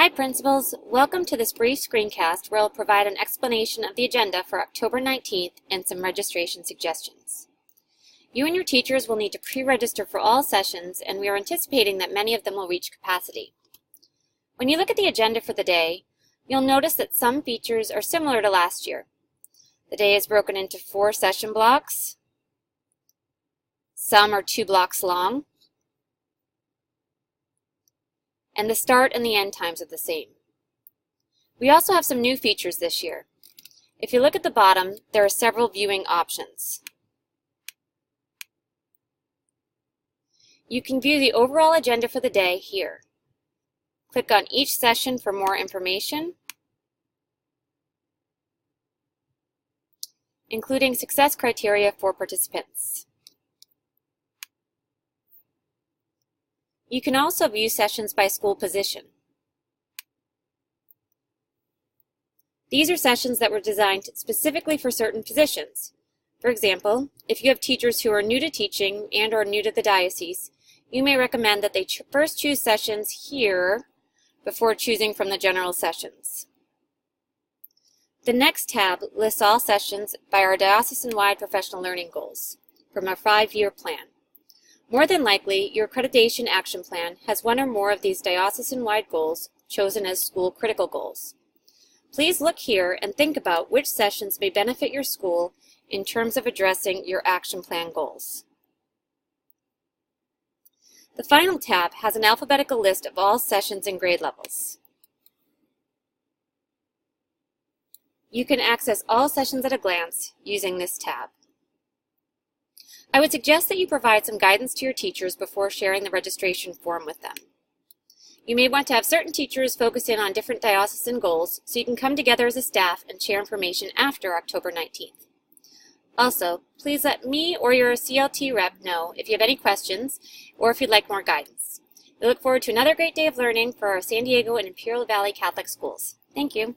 Hi principals, welcome to this brief screencast where I'll provide an explanation of the agenda for October 19th and some registration suggestions. You and your teachers will need to pre-register for all sessions, and we are anticipating that many of them will reach capacity. When you look at the agenda for the day, you'll notice that some features are similar to last year. The day is broken into 4 session blocks. Some are 2 blocks long. And the start and the end times are the same. We also have some new features this year. If you look at the bottom, there are several viewing options. You can view the overall agenda for the day here. Click on each session for more information, including success criteria for participants. You can also view sessions by school position. These are sessions that were designed specifically for certain positions. For example, if you have teachers who are new to teaching and or new to the diocese, you may recommend that they first choose sessions here before choosing from the general sessions. The next tab lists all sessions by our diocesan-wide professional learning goals from our 5-year plan. More than likely, your accreditation action plan has one or more of these diocesan-wide goals chosen as school critical goals. Please look here and think about which sessions may benefit your school in terms of addressing your action plan goals. The final tab has an alphabetical list of all sessions and grade levels. You can access all sessions at a glance using this tab. I would suggest that you provide some guidance to your teachers before sharing the registration form with them. You may want to have certain teachers focus in on different diocesan goals so you can come together as a staff and share information after October 19th. Also, please let me or your CLT rep know if you have any questions or if you'd like more guidance. We look forward to another great day of learning for our San Diego and Imperial Valley Catholic schools. Thank you.